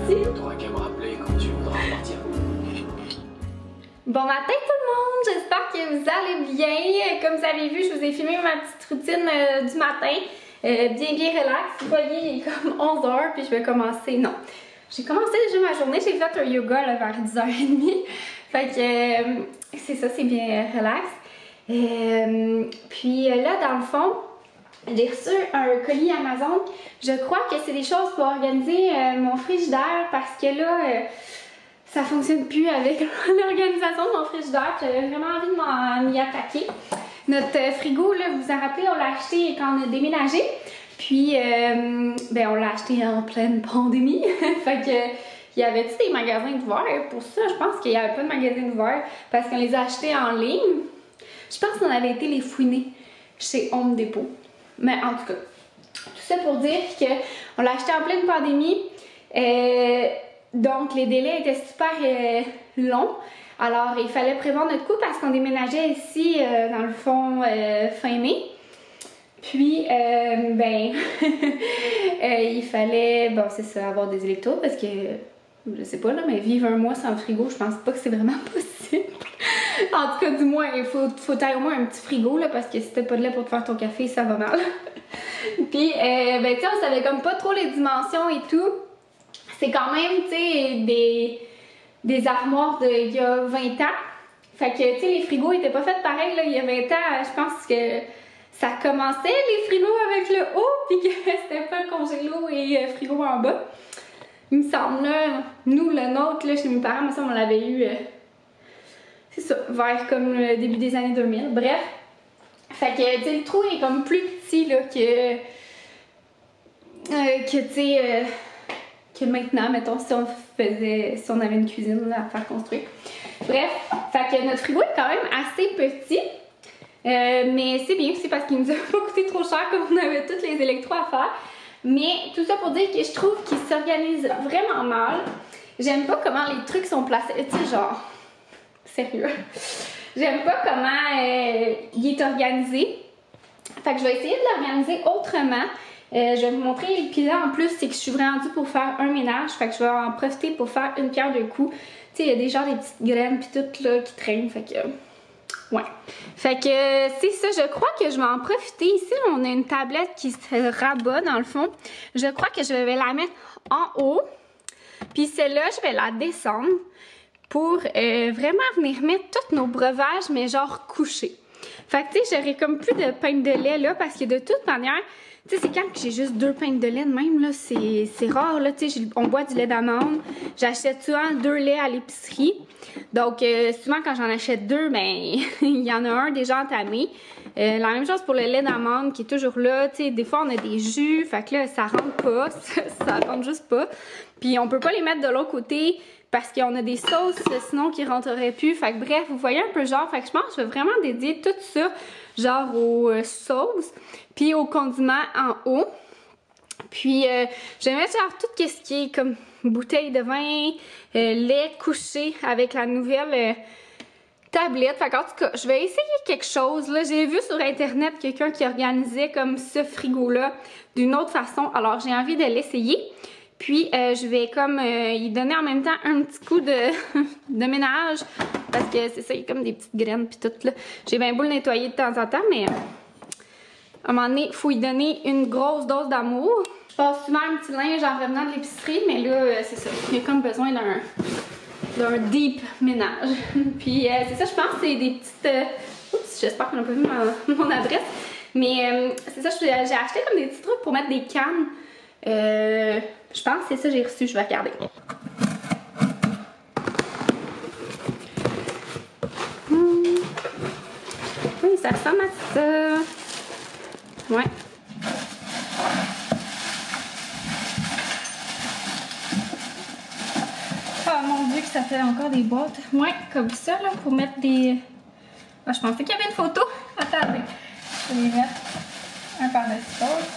Merci. T'auras qu'à me rappeler quand tu voudras repartir. Bon matin tout le monde, j'espère que vous allez bien. Comme vous avez vu, je vous ai filmé ma petite routine du matin, bien relax. Vous voyez, il est comme 11h puis je vais commencer, non. J'ai commencé déjà ma journée, j'ai fait un yoga là, vers 10h30. Fait que c'est ça, c'est bien relax. Puis là, dans le fond, j'ai reçu un colis Amazon. Je crois que c'est des choses pour organiser mon frigidaire parce que là, ça fonctionne plus avec l'organisation de mon frigidaire. J'avais vraiment envie de m'y attaquer. Notre frigo, là, vous vous en rappelez, on l'a acheté quand on a déménagé. Puis, ben, on l'a acheté en pleine pandémie. Fait que, il y avait-tu des magasins ouverts? Pour ça, je pense qu'il n'y avait pas de magasins ouverts parce qu'on les a achetés en ligne. Je pense qu'on avait été les fouiner chez Home Depot. Mais en tout cas, tout ça pour dire qu'on l'a acheté en pleine pandémie. Donc, les délais étaient super longs. Alors, il fallait prévoir notre coup parce qu'on déménageait ici, dans le fond, fin mai. Puis, ben, il fallait, bon, c'est ça, avoir des électros parce que, je sais pas là, mais vivre un mois sans frigo, je pense pas que c'est vraiment possible. En tout cas, du moins, il faut tailler au moins un petit frigo là, parce que si t'as pas de lait pour te faire ton café, ça va mal. Puis, ben, tu sais, on savait comme pas trop les dimensions et tout. C'est quand même, tu sais, des armoires d'il y a 20 ans. Fait que, tu sais, les frigos étaient pas faits pareil, là, il y a 20 ans. Je pense que ça commençait, les frigos, avec le haut, puis que c'était pas congélo et frigo en bas. Il me semble, là, nous, le nôtre, là, chez mes parents, ça, on l'avait eu, c'est ça, vers comme le début des années 2000. Bref. Fait que, tu sais, le trou est comme plus petit, là, que tu sais, que maintenant, mettons, si on avait une cuisine là, à faire construire. Bref, fait que notre frigo est quand même assez petit, mais c'est bien, c'est parce qu'il nous a pas coûté trop cher comme on avait tous les électros à faire. Mais tout ça pour dire que je trouve qu'il s'organise vraiment mal. J'aime pas comment les trucs sont placés, tu sais, genre, sérieux. J'aime pas comment il est organisé. Fait que je vais essayer de l'organiser autrement. Je vais vous montrer, puis là en plus c'est que je suis vraiment due pour faire un ménage, fait que je vais en profiter pour faire une pierre deux coups. Tu sais, il y a des genres des petites graines puis tout là qui traînent, fait que ouais. Fait que c'est ça, je crois que je vais en profiter. Ici on a une tablette qui se rabat dans le fond. Je crois que je vais la mettre en haut, puis celle-là je vais la descendre pour vraiment venir mettre tous nos breuvages mais genre couchés. Fait que tu sais, j'aurai comme plus de pain de lait là parce que de toute manière, tu sais, c'est quand j'ai juste 2 pintes de lait de même, là, c'est rare, là, tu sais, on boit du lait d'amande, j'achète souvent 2 laits à l'épicerie, donc souvent quand j'en achète 2, ben, il y en a un déjà entamé. La même chose pour le lait d'amande qui est toujours là, tu sais, des fois on a des jus, fait que là, ça rentre pas, ça rentre juste pas, puis on peut pas les mettre de l'autre côté, parce qu'on a des sauces sinon qui rentreraient plus. Fait que bref, vous voyez un peu genre. Fait que je pense que je vais vraiment dédier tout ça genre aux sauces. Puis aux condiments en haut. Puis je vais mettre genre tout ce qui est comme bouteille de vin, lait couché avec la nouvelle tablette. Fait qu'en tout cas, je vais essayer quelque chose. Là, j'ai vu sur internet quelqu'un qui organisait comme ce frigo-là d'une autre façon. Alors j'ai envie de l'essayer. Puis, je vais comme y donner en même temps un petit coup de ménage. Parce que c'est ça, il y a comme des petites graines puis tout là. J'ai bien beau le nettoyer de temps en temps, mais à un moment donné, il faut y donner une grosse dose d'amour. Je passe souvent un petit linge en revenant de l'épicerie, mais là, c'est ça. Il y a comme besoin d'un deep ménage. Puis, c'est ça, je pense que c'est des petites... Oups, j'espère qu'on n'a pas vu mon adresse. Mais c'est ça, j'ai acheté comme des petits trucs pour mettre des cannes. Je pense que c'est ça que j'ai reçu, je vais regarder. Oui, ça ressemble à ça. Ouais. Oh mon dieu que ça fait encore des boîtes. Ouais, comme ça là, pour mettre des... Ah, je pensais qu'il y avait une photo. Attendez. Je vais les mettre un par-dessus l'autre.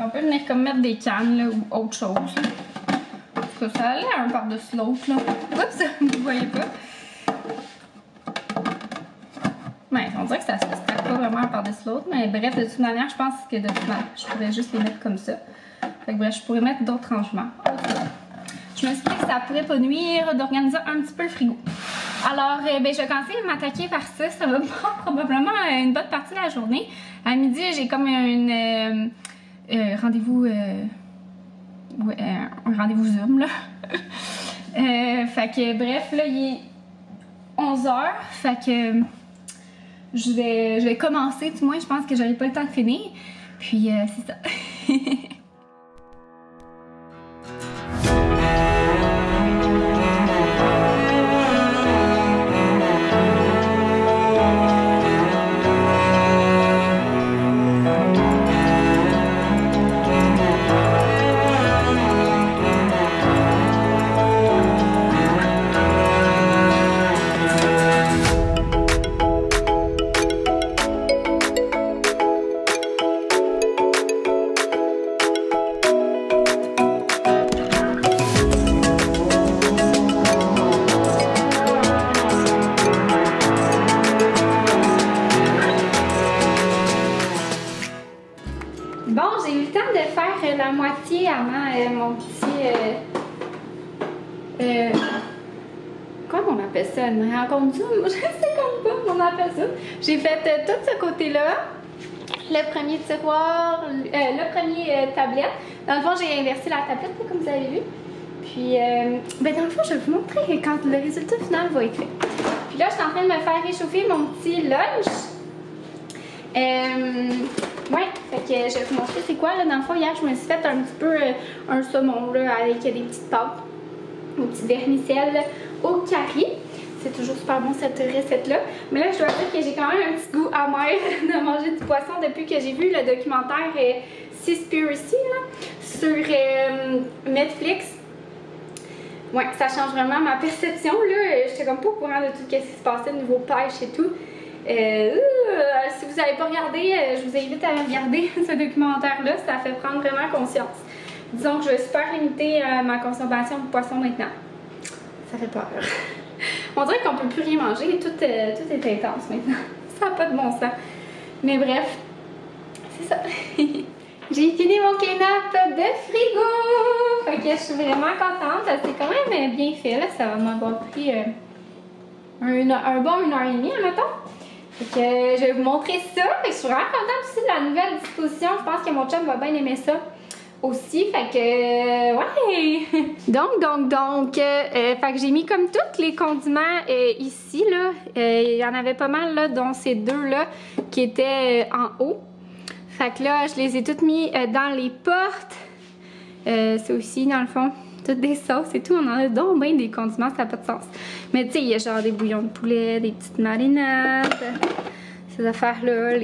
On peut venir comme mettre des cannes là, ou autre chose. En tout cas, ça allait un par-dessus l'autre là. Oups, vous voyez pas. Ouais, on dirait que ça se stack pas vraiment un par-dessus l'autre, mais bref, de toute manière, je pense que de toute manière, je pourrais juste les mettre comme ça. Fait que bref, je pourrais mettre d'autres rangements. Je me suis dit que ça pourrait pas nuire d'organiser un petit peu le frigo. Alors, ben, je vais commencer à m'attaquer par ça. Ça va prendre probablement une bonne partie de la journée. À midi, j'ai comme un rendez-vous... un rendez-vous Zoom, là. Fait que, bref, là, il est 11h. Fait que je vais commencer, du moins, je pense que j'aurai pas le temps de finir. Puis, c'est ça. Bon, j'ai eu le temps de faire la moitié avant mon petit... comment on appelle ça? Une rencontre Zoom? Je sais comme pas comment on appelle ça. J'ai fait tout ce côté-là. Le premier tiroir, le premier tablette. Dans le fond, j'ai inversé la tablette, comme vous avez vu. Puis, ben dans le fond, je vais vous montrer quand le résultat final va être fait. Puis là, je suis en train de me faire réchauffer mon petit lunch. Ouais, fait que je vais vous montrer c'est quoi là. Dans le fond, hier, je me suis fait un petit peu un saumon là avec des petites pâtes, une petite vermicelle au curry. C'est toujours super bon cette recette-là. Mais là, je dois dire que j'ai quand même un petit goût amer de manger du poisson depuis que j'ai vu le documentaire Seaspiracy sur Netflix. Ouais, ça change vraiment ma perception là. J'étais comme pas au courant de tout ce qui se passait au niveau pêche et tout. Si vous n'avez pas regardé, je vous invite à regarder ce documentaire-là. Ça fait prendre vraiment conscience. Disons que je vais super limiter ma consommation de poisson maintenant. Ça fait peur. On dirait qu'on peut plus rien manger. Tout est intense maintenant. Ça n'a pas de bon sens. Mais bref, c'est ça. J'ai fini mon clean-up de frigo. Fait que je suis vraiment contente. C'est quand même bien fait. Là. Ça va m'avoir pris un bon 1h30, admettons. Fait que je vais vous montrer ça. Fait que je suis vraiment contente aussi de la nouvelle disposition. Je pense que mon chum va bien aimer ça aussi. Fait que ouais. Donc, fait que j'ai mis comme tous les condiments ici là. Il y en avait pas mal là, dont ces deux là qui étaient en haut. Fait que là, je les ai toutes mis dans les portes. C'est aussi dans le fond. Toutes des sauces et tout, on en a donc bien des condiments, ça n'a pas de sens. Mais tu sais, il y a genre des bouillons de poulet, des petites marinades, ces affaires-là,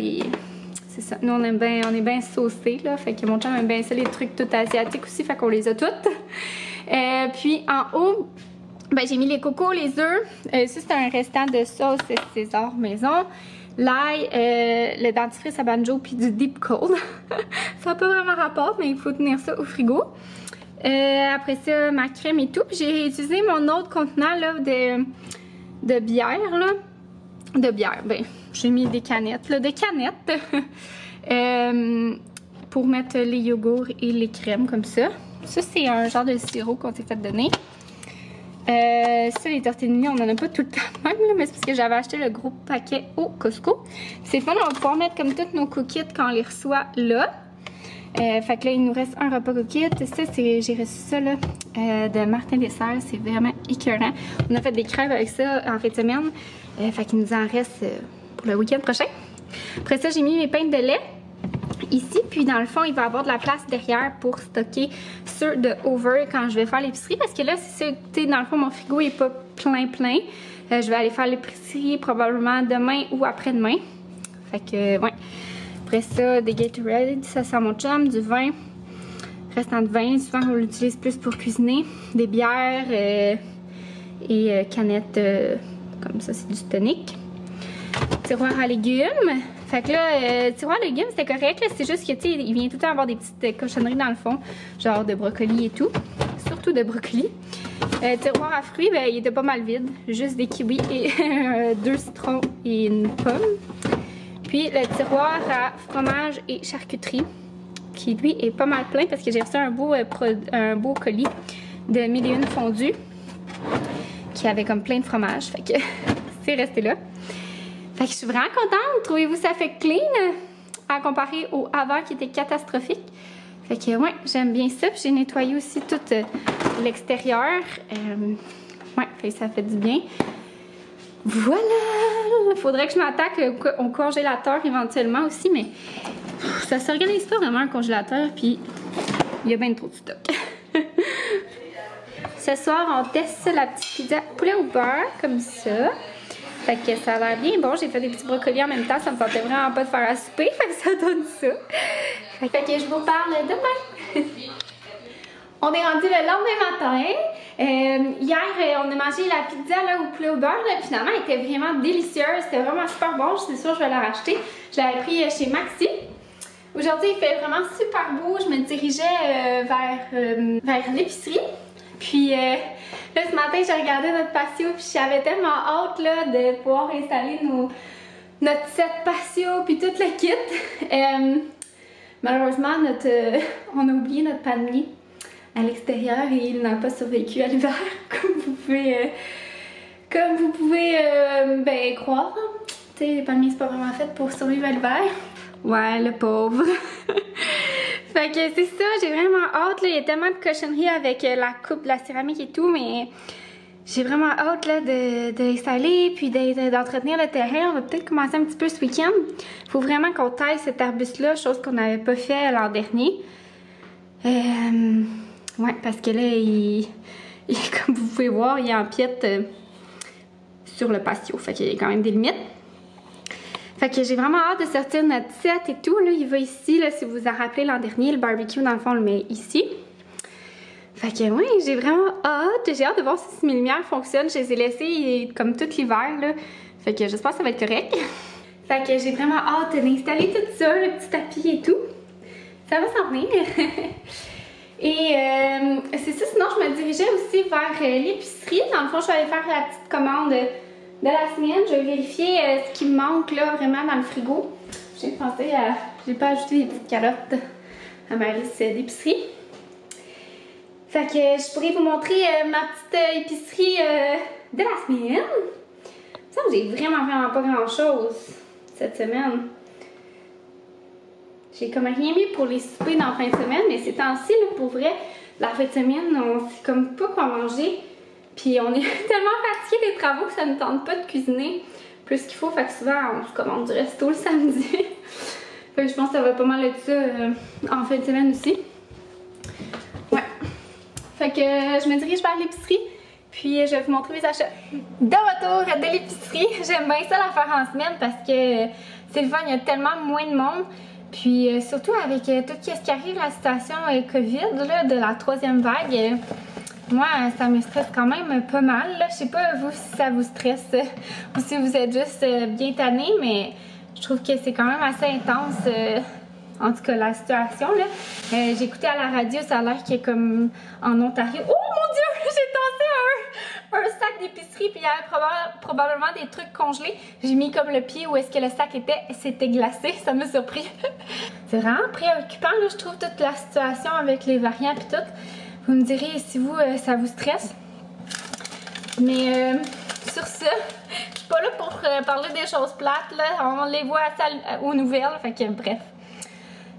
c'est ça. Nous, on est bien saucés, là, fait que mon chum aime bien ça, les trucs tout asiatiques aussi, fait qu'on les a toutes. Puis en haut, ben, j'ai mis les cocos, les œufs. Ça, c'est un restant de sauce César maison. L'ail, le dentifrice à banjo, puis du deep cold. Ça n'a pas vraiment rapport, mais il faut tenir ça au frigo. Après ça, ma crème et tout. Puis j'ai utilisé mon autre contenant là, de bière. Là. De bière, ben, j'ai mis des canettes. Là, pour mettre les yogourts et les crèmes comme ça. Ça, c'est un genre de sirop qu'on s'est fait donner. Ça, les tortellini, on en a pas tout le temps même, là, mais c'est parce que j'avais acheté le gros paquet au Costco. C'est fun, on va pouvoir mettre comme tous nos cookies quand on les reçoit là. Fait que là, il nous reste un repas cookie. Ça, j'ai reçu ça là, de Martin Dessert. C'est vraiment écœurant. On a fait des crêpes avec ça en fin de semaine. Fait qu'il nous en reste pour le week-end prochain. Après ça, j'ai mis mes pintes de lait ici. Puis dans le fond, il va y avoir de la place derrière pour stocker ceux de over quand je vais faire l'épicerie. Parce que là, c'est ça, tu sais, dans le fond, mon frigo n'est pas plein. Je vais aller faire l'épicerie probablement demain ou après-demain. Fait que, ouais. Après ça, des Gatorade, ça c'est à mon chum, du vin, restant de vin, souvent on l'utilise plus pour cuisiner, des bières et canettes, comme ça c'est du tonic. Tiroir à légumes, fait que là, tiroir à légumes c'était correct, c'est juste que tu sais, il vient tout le temps avoir des petites cochonneries dans le fond, genre de brocoli et tout, surtout de brocoli. Tiroir à fruits, ben, il était pas mal vide, juste des kiwis et 2 citrons et une pomme. Puis le tiroir à fromage et charcuterie. qui lui est pas mal plein parce que j'ai reçu un beau colis de 1001 fondus qui avait comme plein de fromage. Fait que c'est resté là. Fait que je suis vraiment contente. Trouvez-vous ça fait clean à comparer au avant qui était catastrophique? Fait que ouais, j'aime bien ça. J'ai nettoyé aussi tout l'extérieur. Ouais, fait que ça fait du bien. Voilà! Faudrait que je m'attaque au congélateur éventuellement aussi, mais ça s'organise pas vraiment un congélateur, puis il y a bien trop de stock. Ce soir, on teste la petite pizza poulet au beurre, comme ça. Fait que ça a l'air bien bon. J'ai fait des petits brocolis en même temps, ça me tentait vraiment pas de faire à souper, fait que ça donne ça. Fait que je vous parle demain. On est rendu le lendemain matin. Hier, on a mangé la pizza là, au poulet au beurre. Là, finalement, elle était vraiment délicieuse. C'était vraiment super bon. C'est sûr, je vais la racheter. Je l'avais pris chez Maxi. Aujourd'hui, il fait vraiment super beau. Je me dirigeais vers l'épicerie. Puis là, ce matin, j'ai regardé notre patio. Puis j'avais tellement hâte là, de pouvoir installer notre set patio. Puis tout le kit. Malheureusement, on a oublié notre panier à l'extérieur et il n'a pas survécu à l'hiver, comme vous pouvez ben, croire. Tu sais, les palmiers, c'est pas vraiment fait pour survivre à l'hiver. Ouais, le pauvre. Fait que c'est ça, j'ai vraiment hâte. Là. Il y a tellement de cochonneries avec la coupe de la céramique et tout, mais j'ai vraiment hâte là, d'installer puis d'entretenir le terrain. On va peut-être commencer un petit peu ce week-end. Il faut vraiment qu'on taille cet arbuste-là, chose qu'on n'avait pas fait l'an dernier. Ouais, parce que là, comme vous pouvez voir, il empiète sur le patio. Fait qu'il y a quand même des limites. Fait que j'ai vraiment hâte de sortir notre set et tout. Là, il va ici, là, si vous vous en rappelez l'an dernier, le barbecue, dans le fond, on le met ici. Fait que oui, j'ai vraiment hâte. J'ai hâte de voir si mes lumières fonctionnent. Je les ai laissées comme tout l'hiver, là. Fait que j'espère que ça va être correct. Fait que j'ai vraiment hâte d'installer tout ça, le petit tapis et tout. Ça va s'en venir. Et c'est ça, sinon je me dirigeais aussi vers l'épicerie. Dans le fond, je vais aller faire la petite commande de la semaine. Je vais vérifier ce qui me manque là vraiment dans le frigo. J'ai pensé à... J'ai pas ajouté des petites carottes à ma liste d'épicerie. Fait que je pourrais vous montrer ma petite épicerie de la semaine. Ça, j'ai vraiment pas grand chose cette semaine. J'ai comme rien mis pour les soupers dans la fin de semaine, mais ces temps-ci, pour vrai, la fin de semaine, on sait comme pas quoi manger. Puis on est tellement fatigué des travaux que ça ne tente pas de cuisiner plus qu'il faut. Fait que souvent, on se commande du resto le samedi. Fait que je pense que ça va pas mal être ça en fin de semaine aussi. Ouais. Fait que je me dirige vers l'épicerie. Puis je vais vous montrer mes achats. De retour de l'épicerie. J'aime bien ça la faire en semaine parce que c'est le fun, il y a tellement moins de monde. Puis surtout avec tout ce qui arrive, la situation COVID là, de la 3e vague, moi ça me stresse quand même pas mal. Là. Je sais pas vous si ça vous stresse ou si vous êtes juste bien tanné, mais je trouve que c'est quand même assez intense. En tout cas, la situation là. J'ai écouté à la radio, ça a l'air qu'il y a comme en Ontario. Oh mon Dieu, j'ai tassé un sac d'épicerie puis il y avait probablement des trucs congelés. J'ai mis comme le pied où est-ce que le sac était, c'était glacé, ça m'a surpris. C'est vraiment préoccupant là, je trouve, toute la situation avec les variants puis tout. Vous me direz si vous, ça vous stresse. Mais sur ça, je suis pas là pour parler des choses plates là, on les voit aux nouvelles, fait que bref.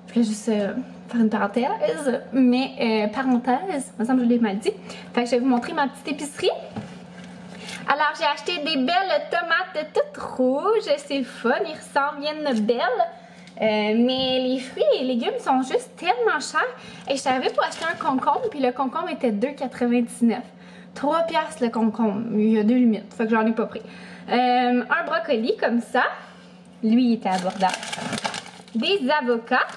Je voulais juste faire une parenthèse, mais parenthèse, il me semble que je l'ai mal dit. Fait que je vais vous montrer ma petite épicerie. Alors, j'ai acheté des belles tomates toutes rouges, c'est le fun, ils ressemblent bien belles. Mais les fruits et légumes sont juste tellement chers. Et je savais pour acheter un concombre, puis le concombre était 2,99 $. 3 $ le concombre, il y a 2 limites, fait que j'en ai pas pris. Un brocoli comme ça, lui il était abordable. Des avocats.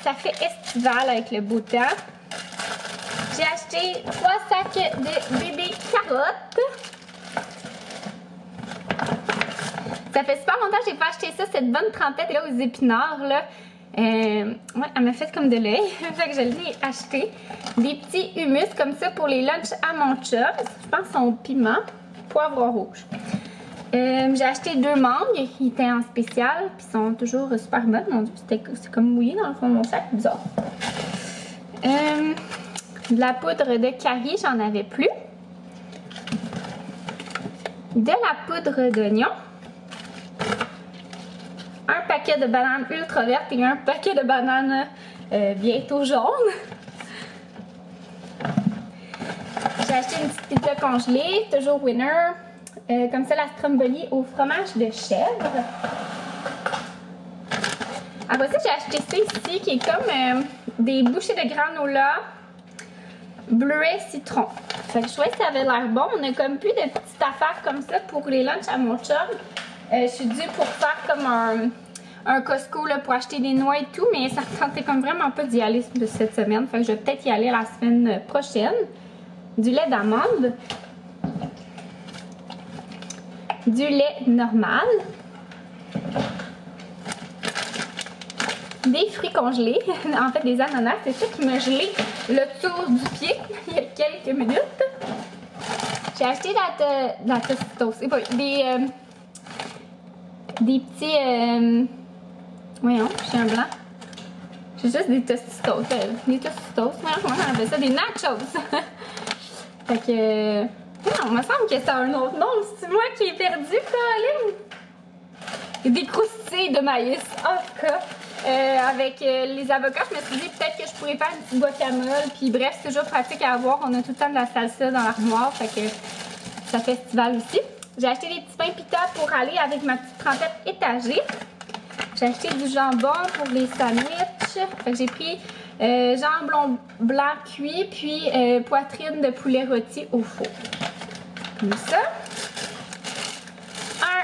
Ça fait estival avec le beau temps. J'ai acheté 3 sacs de bébé carottes. Ça fait super longtemps que j'ai pas acheté ça, cette bonne trempette là aux épinards là. Ouais, elle m'a fait comme de l'œil, fait que je l'ai acheté. Des petits hummus comme ça pour les lunchs à mon chum. Je pense qu'ils sont piment, poivre rouge. J'ai acheté 2 mangues qui étaient en spécial, puis sont toujours super bonnes. Mon Dieu, c'est comme mouillé dans le fond de mon sac, bizarre. De la poudre de curry, j'en avais plus. De la poudre d'oignon. Un paquet de bananes ultra vertes et un paquet de bananes bientôt jaunes. J'ai acheté une petite pizza congelée, toujours Winner. Comme ça, la stromboli au fromage de chèvre. Après ça, j'ai acheté ça ici qui est comme des bouchées de granola bleuet citron. Fait que je trouvais que ça avait l'air bon. On a comme plus de petites affaires comme ça pour les lunchs à mon chum. Je suis due pour faire comme un Costco là, pour acheter des noix et tout, mais ça ne tentait comme vraiment pas d'y aller cette semaine. Fait que je vais peut-être y aller la semaine prochaine. Du lait d'amande. Du lait normal. Des fruits congelés, en fait des ananas, c'est ça qui m'a gelé le tour du pied il y a quelques minutes. J'ai acheté de la Tostitos, des petits, voyons, j'ai un blanc. J'ai juste des Tostitos, comment on appelle ça, des nachos. Fait que, non, il me semble que c'est un autre nom, c'est moi qui ai perdu, Colin. Des croustilles de maïs, en tout cas. Avec les avocats, je me suis dit peut-être que je pourrais faire une petite guacamole. Puis bref, c'est toujours pratique à avoir. On a tout le temps de la salsa dans l'armoire. Fait que ça fait estival aussi. J'ai acheté des petits pains pita pour aller avec ma petite trempette étagée. J'ai acheté du jambon pour les sandwichs. Fait que j'ai pris jambon blanc cuit puis poitrine de poulet rôti au four. Comme ça.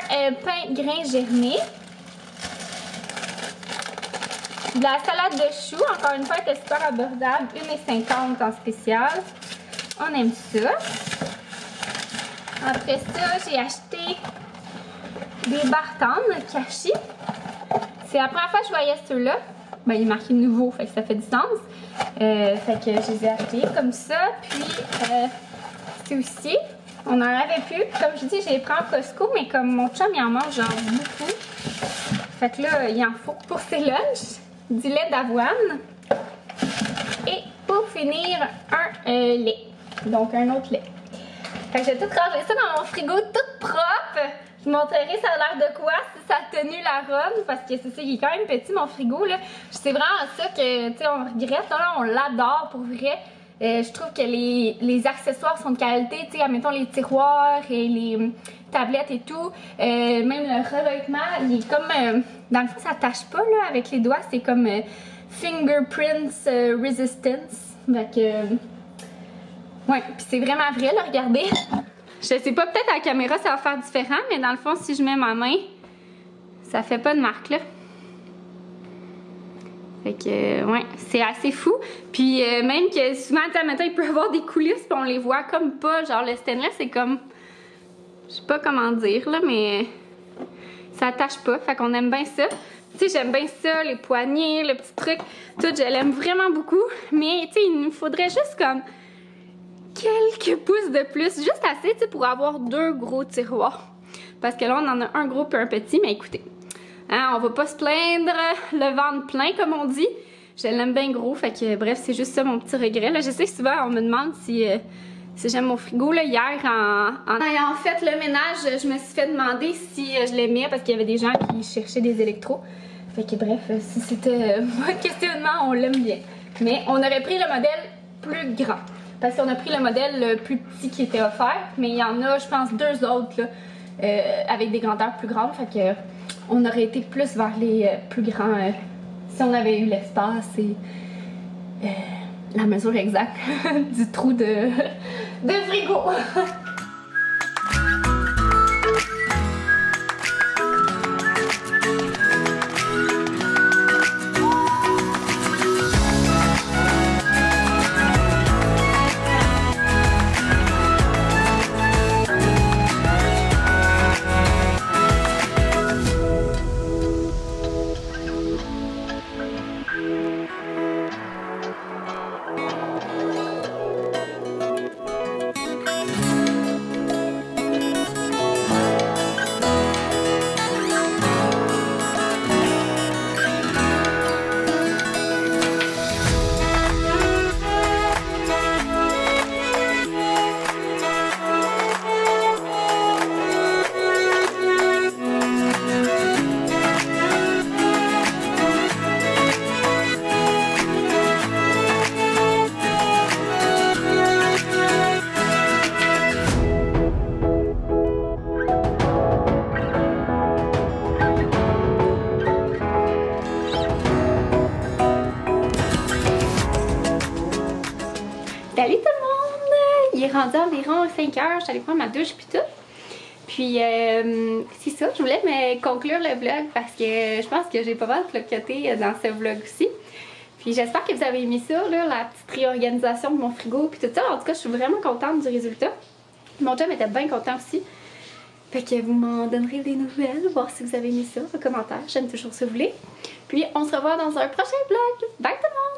Un pain grain germé. De la salade de choux, encore une fois, elle était super abordable. 1,50 en spécial. On aime ça. Après ça, j'ai acheté des bartendes Kashi. C'est la première fois que je voyais ceux-là. Ben, il est marqué nouveau, fait que ça fait du sens. Fait que je les ai achetés comme ça. Puis, c'est aussi, on en avait plus. Comme je dis, je les prends au Costco, mais comme mon chum, il en mange genre beaucoup. Fait que là, il en faut pour ses lunchs. Du lait d'avoine et pour finir un lait, donc un autre lait. Fait que j'ai tout rangé ça dans mon frigo tout propre. Je vous montrerai ça a l'air de quoi, si ça a tenu la ronde, parce que c'est ça, il est quand même petit mon frigo là. C'est vraiment ça que, tu sais, on regrette, là, on l'adore pour vrai. Je trouve que les accessoires sont de qualité, tu sais, admettons les tiroirs et les tablettes et tout. Même le revêtement, il est comme, dans le fond ça tâche pas là avec les doigts, c'est comme fingerprints resistance. Donc, ouais, puis c'est vraiment vrai là, regardez. Je sais pas, peut-être à la caméra ça va faire différent, mais dans le fond si je mets ma main, ça fait pas de marque là. Fait que, ouais, c'est assez fou. Puis même que souvent, maintenant, il peut y avoir des coulisses puis on les voit comme pas. Genre le stainless, c'est comme, je sais pas comment dire là, mais ça attache pas. Fait qu'on aime bien ça. Tu sais, j'aime bien ça, les poignées, le petit truc. Tout, je l'aime vraiment beaucoup. Mais tu sais, il nous faudrait juste comme quelques pouces de plus. Juste assez, tu sais, pour avoir 2 gros tiroirs. Parce que là, on en a un gros et un petit. Mais écoutez. Hein, on va pas se plaindre, le ventre plein comme on dit. Je l'aime bien gros, fait que bref, c'est juste ça mon petit regret. Là, je sais que souvent on me demande si j'aime mon frigo. Là, hier, en ayant fait le ménage, je me suis fait demander si je l'aimais parce qu'il y avait des gens qui cherchaient des électros. Fait que bref, si c'était votre questionnement, on l'aime bien. Mais on aurait pris le modèle plus grand. Parce qu'on a pris le modèle le plus petit qui était offert. Mais il y en a, je pense, 2 autres là, avec des grandeurs plus grandes. Fait que on aurait été plus vers les plus grands si on avait eu l'espace et la mesure exacte du trou de frigo. Salut tout le monde! Il est rendu environ 5 heures, je suis allée prendre ma douche puis tout. Puis c'est ça, je voulais conclure le vlog parce que je pense que j'ai pas mal flocoté dans ce vlog aussi. Puis j'espère que vous avez aimé ça, là, la petite réorganisation de mon frigo puis tout ça. En tout cas, je suis vraiment contente du résultat. Mon chum était bien content aussi. Fait que vous m'en donnerez des nouvelles, voir si vous avez aimé ça, en commentaire. J'aime toujours ça, vous voulez. Puis on se revoit dans un prochain vlog. Bye tout le monde!